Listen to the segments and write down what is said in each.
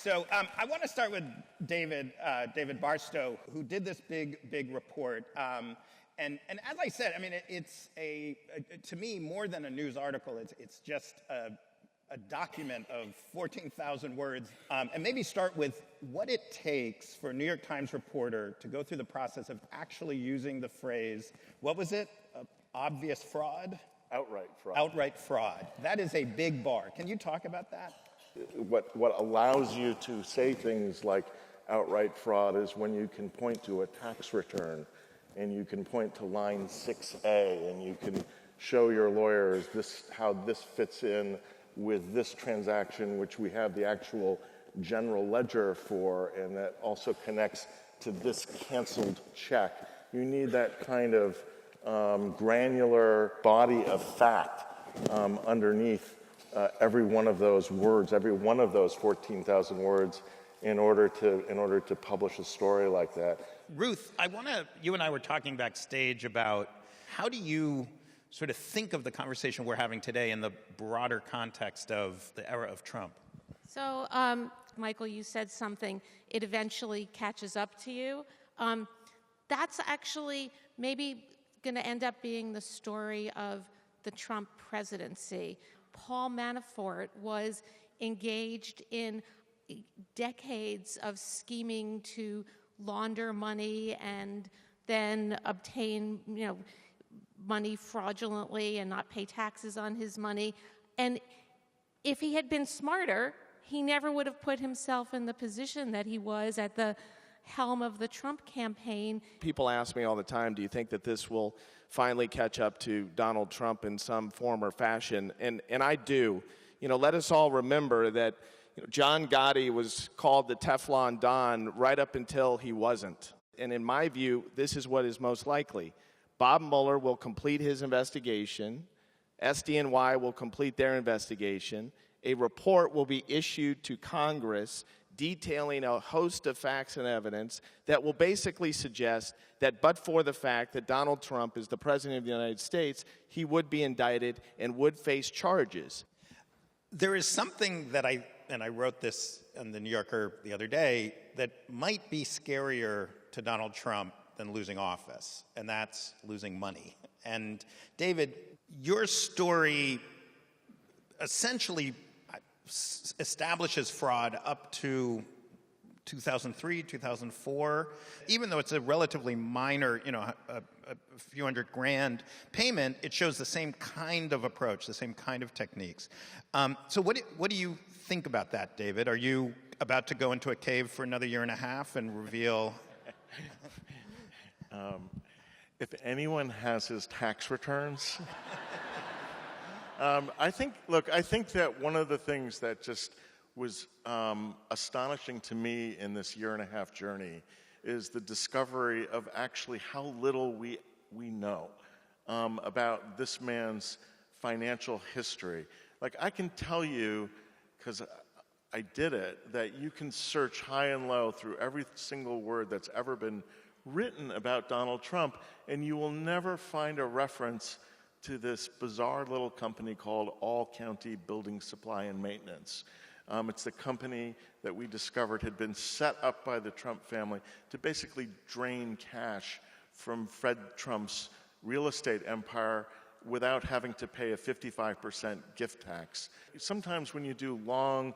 So I want to start with David Barstow, who did this big report. And as I said, I mean, it's to me, more than a news article. It's just a document of 14,000 words. And maybe start with what it takes for a New York Times reporter to go through the process of actually using the phrase, what was it? Obvious fraud? Outright fraud. Outright fraud. That is a big bar. Can you talk about that? What allows you to say things like outright fraud is when you can point to a tax return and you can point to line 6A and you can show your lawyers how this fits in with this transaction, which we have the actual general ledger for, and that also connects to this canceled check. You need that kind of granular body of fact underneath every one of those words, every one of those 14,000 words, in order to publish a story like that. Ruth, you and I were talking backstage about how do you sort of think of the conversation we're having today in the broader context of the era of Trump? So, Michael, you said something, it eventually catches up to you. That's actually maybe going to end up being the story of the Trump presidency. Paul Manafort was engaged in decades of scheming to launder money and then obtain, money fraudulently and not pay taxes on his money. And if he had been smarter, he never would have put himself in the position that he was at the helm of the Trump campaign. People ask me all the time, do you think that this will finally catch up to Donald Trump in some form or fashion? And I do. Let us all remember that John Gotti was called the Teflon Don right up until he wasn't. And in my view, this is what is most likely. Bob Mueller will complete his investigation. SDNY will complete their investigation. A report will be issued to Congress detailing a host of facts and evidence that will basically suggest that but for the fact that Donald Trump is the president of the United States, he would be indicted and would face charges. There is something that I wrote this in the New Yorker the other day, that might be scarier to Donald Trump than losing office, and that's losing money. And David, your story essentially establishes fraud up to 2003, 2004. Even though it's a relatively minor, a few $100,000 payment, it shows the same kind of approach, the same kind of techniques. So what do you think about that, David? Are you about to go into a cave for another year and a half and reveal? If anyone has his tax returns, I think that one of the things that just was astonishing to me in this year and a half journey is the discovery of actually how little we know about this man's financial history. Like, I can tell you, because I did it, that you can search high and low through every single word that's ever been written about Donald Trump, and you will never find a reference to this bizarre little company called All County Building Supply and Maintenance. It's the company that we discovered had been set up by the Trump family to basically drain cash from Fred Trump's real estate empire without having to pay a 55% gift tax. Sometimes when you do long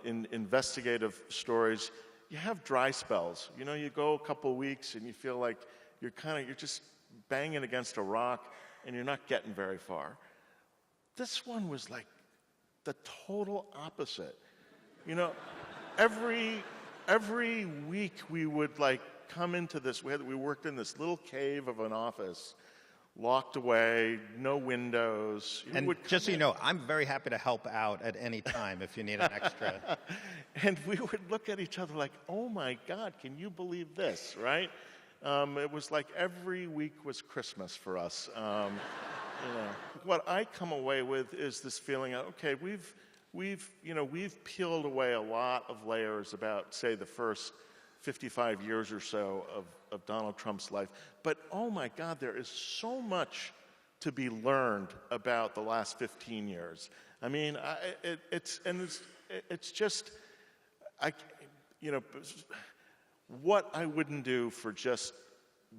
investigative stories, you have dry spells. You go a couple weeks and you feel like you're just banging against a rock and you're not getting very far. This one was like the total opposite. Every week we would come into this. We worked in this little cave of an office, locked away, no windows. And just so you know, I'm very happy to help out at any time if you need an extra. And we would look at each other like, oh my God, can you believe this, right? It was like every week was Christmas for us. What I come away with is this feeling of, okay, we've peeled away a lot of layers about, say, the first 55 years or so of Donald Trump's life. But oh my God, there is so much to be learned about the last 15 years. I mean, it's just, what I wouldn't do for just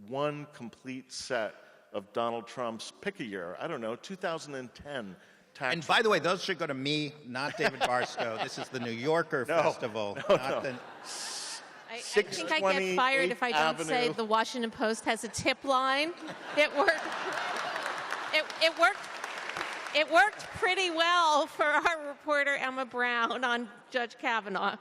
one complete set of Donald Trump's, pick a year, I don't know, 2010 tax. And by the way, those should go to me, not David Barstow. This is the New Yorker Festival. No. I think I get fired if I don't say the Washington Post has a tip line. It worked. It worked pretty well for our reporter Emma Brown on Judge Kavanaugh.